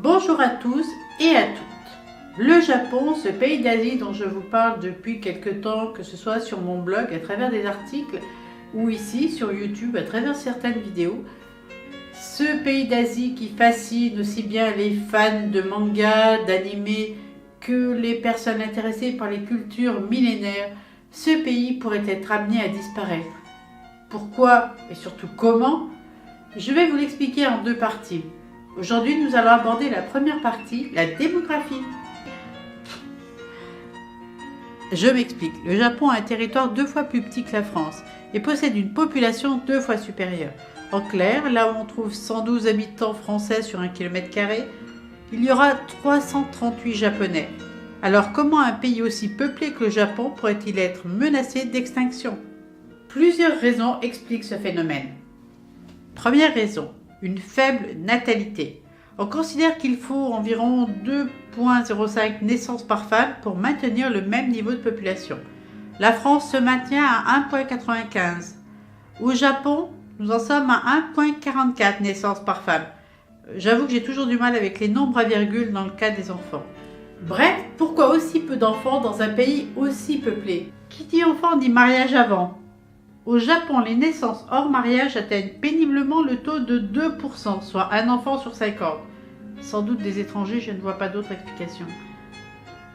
Bonjour à tous et à toutes. Le Japon, ce pays d'Asie dont je vous parle depuis quelque temps, que ce soit sur mon blog à travers des articles ou ici sur YouTube à travers certaines vidéos, ce pays d'Asie qui fascine aussi bien les fans de manga, d'anime que les personnes intéressées par les cultures millénaires, ce pays pourrait être amené à disparaître. Pourquoi et surtout comment? Je vais vous l'expliquer en deux parties. Aujourd'hui, nous allons aborder la première partie, la démographie. Je m'explique. Le Japon a un territoire 2 fois plus petit que la France et possède une population 2 fois supérieure. En clair, là où on trouve 112 habitants français sur 1 km², il y aura 338 Japonais. Alors comment un pays aussi peuplé que le Japon pourrait-il être menacé d'extinction? Plusieurs raisons expliquent ce phénomène. Première raison, une faible natalité. On considère qu'il faut environ 2,05 naissances par femme pour maintenir le même niveau de population. La France se maintient à 1,95. Au Japon, nous en sommes à 1,44 naissances par femme. J'avoue que j'ai toujours du mal avec les nombres à virgule dans le cas des enfants. Bref, pourquoi aussi peu d'enfants dans un pays aussi peuplé? Qui dit enfant dit mariage avant. Au Japon, les naissances hors mariage atteignent péniblement le taux de 2%, soit un enfant sur 50. Sans doute des étrangers, je ne vois pas d'autre explication.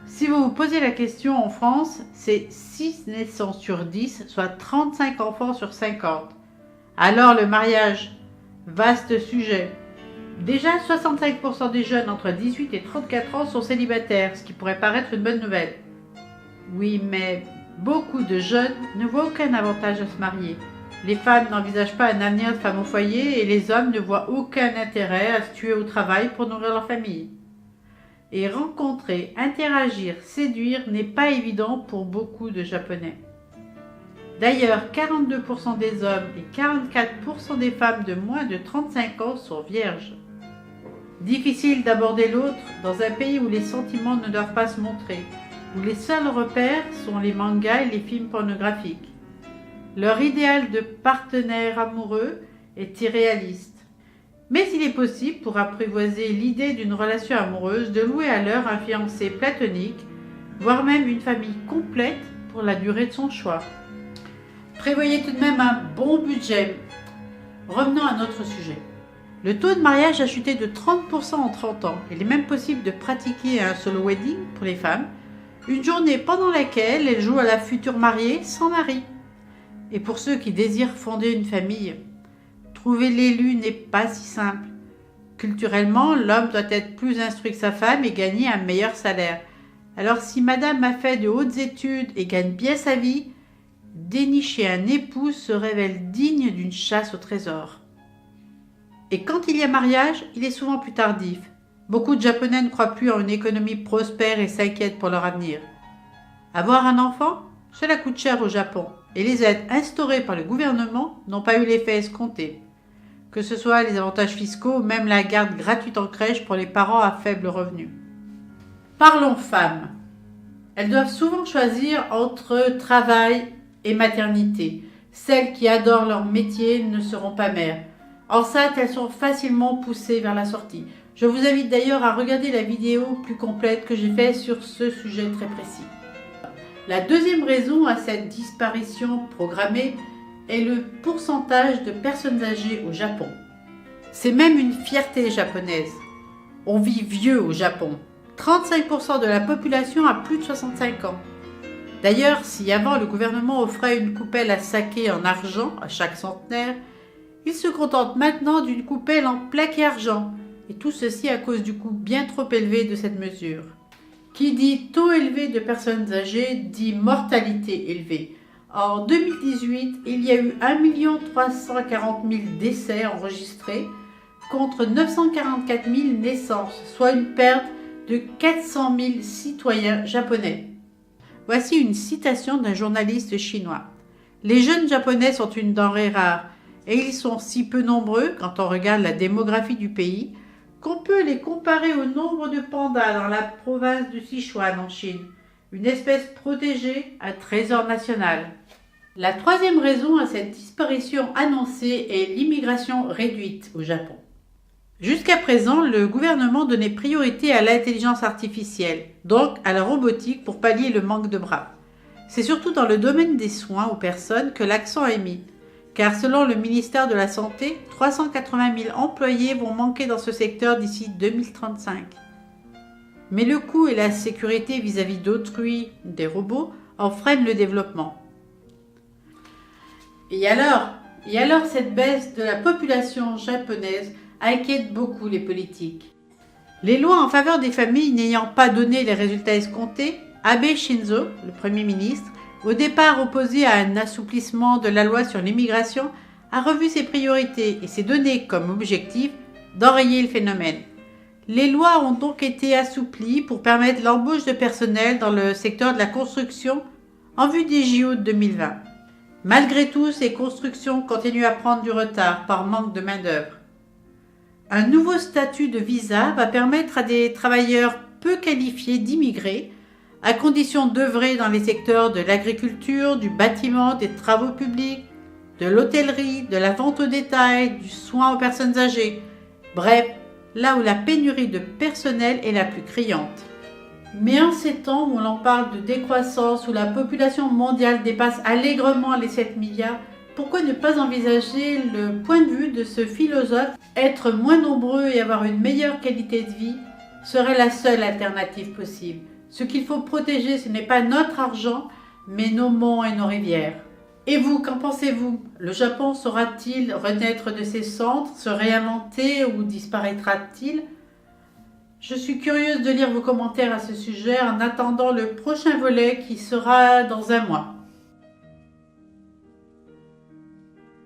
Si vous vous posez la question, en France, c'est 6 naissances sur 10, soit 35 enfants sur 50. Alors le mariage, vaste sujet. Déjà, 65% des jeunes entre 18 et 34 ans sont célibataires, ce qui pourrait paraître une bonne nouvelle. Oui, mais beaucoup de jeunes ne voient aucun avantage à se marier. Les femmes n'envisagent pas un avenir de femme au foyer et les hommes ne voient aucun intérêt à se tuer au travail pour nourrir leur famille. Et rencontrer, interagir, séduire n'est pas évident pour beaucoup de Japonais. D'ailleurs, 42% des hommes et 44% des femmes de moins de 35 ans sont vierges. Difficile d'aborder l'autre dans un pays où les sentiments ne doivent pas se montrer, où les seuls repères sont les mangas et les films pornographiques. Leur idéal de partenaire amoureux est irréaliste. Mais il est possible, pour apprivoiser l'idée d'une relation amoureuse, de louer à l'heure un fiancé platonique, voire même une famille complète pour la durée de son choix. Prévoyez tout de même un bon budget. Revenons à notre sujet. Le taux de mariage a chuté de 30% en 30 ans. Il est même possible de pratiquer un solo wedding pour les femmes, une journée pendant laquelle elles jouent à la future mariée sans mari. Et pour ceux qui désirent fonder une famille, trouver l'élu n'est pas si simple. Culturellement, l'homme doit être plus instruit que sa femme et gagner un meilleur salaire. Alors si madame a fait de hautes études et gagne bien sa vie, dénicher un époux se révèle digne d'une chasse au trésor. Et quand il y a mariage, il est souvent plus tardif. Beaucoup de Japonais ne croient plus en une économie prospère et s'inquiètent pour leur avenir. Avoir un enfant, cela coûte cher au Japon, et les aides instaurées par le gouvernement n'ont pas eu l'effet escompté. Que ce soit les avantages fiscaux ou même la garde gratuite en crèche pour les parents à faible revenu. Parlons femmes. Elles doivent souvent choisir entre travail et maternité. Celles qui adorent leur métier ne seront pas mères. Enceintes, elles sont facilement poussées vers la sortie. Je vous invite d'ailleurs à regarder la vidéo plus complète que j'ai faite sur ce sujet très précis. La deuxième raison à cette disparition programmée est le pourcentage de personnes âgées au Japon. C'est même une fierté japonaise. On vit vieux au Japon. 35% de la population a plus de 65 ans. D'ailleurs, si avant le gouvernement offrait une coupelle à saké en argent à chaque centenaire, il se contente maintenant d'une coupelle en plaqué argent, et tout ceci à cause du coût bien trop élevé de cette mesure. Qui dit taux élevé de personnes âgées dit mortalité élevée. En 2018, il y a eu 1 340 000 décès enregistrés contre 944 000 naissances, soit une perte de 400 000 citoyens japonais. Voici une citation d'un journaliste chinois. « Les jeunes japonais sont une denrée rare et ils sont si peu nombreux quand on regarde la démographie du pays qu'on peut les comparer au nombre de pandas dans la province de Sichuan en Chine, une espèce protégée, un trésor national. » La troisième raison à cette disparition annoncée est l'immigration réduite au Japon. Jusqu'à présent, le gouvernement donnait priorité à l'intelligence artificielle, donc à la robotique pour pallier le manque de bras. C'est surtout dans le domaine des soins aux personnes que l'accent est mis, car selon le ministère de la Santé, 380 000 employés vont manquer dans ce secteur d'ici 2035. Mais le coût et la sécurité vis-à-vis d'autrui, des robots, en freinent le développement. Et alors cette baisse de la population japonaise inquiète beaucoup les politiques. Les lois en faveur des familles n'ayant pas donné les résultats escomptés, Abe Shinzo, le Premier ministre, au départ opposé à un assouplissement de la loi sur l'immigration, a revu ses priorités et s'est donné comme objectif d'enrayer le phénomène. Les lois ont donc été assouplies pour permettre l'embauche de personnel dans le secteur de la construction en vue des JO de 2020. Malgré tout, ces constructions continuent à prendre du retard par manque de main-d'œuvre. Un nouveau statut de visa va permettre à des travailleurs peu qualifiés d'immigrer, à condition d'œuvrer dans les secteurs de l'agriculture, du bâtiment, des travaux publics, de l'hôtellerie, de la vente au détail, du soin aux personnes âgées. Bref, là où la pénurie de personnel est la plus criante. Mais en ces temps où l'on parle de décroissance, où la population mondiale dépasse allègrement les 7 milliards, pourquoi ne pas envisager le point de vue de ce philosophe? Être moins nombreux et avoir une meilleure qualité de vie serait la seule alternative possible. Ce qu'il faut protéger, ce n'est pas notre argent, mais nos monts et nos rivières. Et vous, qu'en pensez-vous? Le Japon saura-t-il renaître de ses cendres, se réinventer ou disparaîtra-t-il? Je suis curieuse de lire vos commentaires à ce sujet en attendant le prochain volet qui sera dans un mois.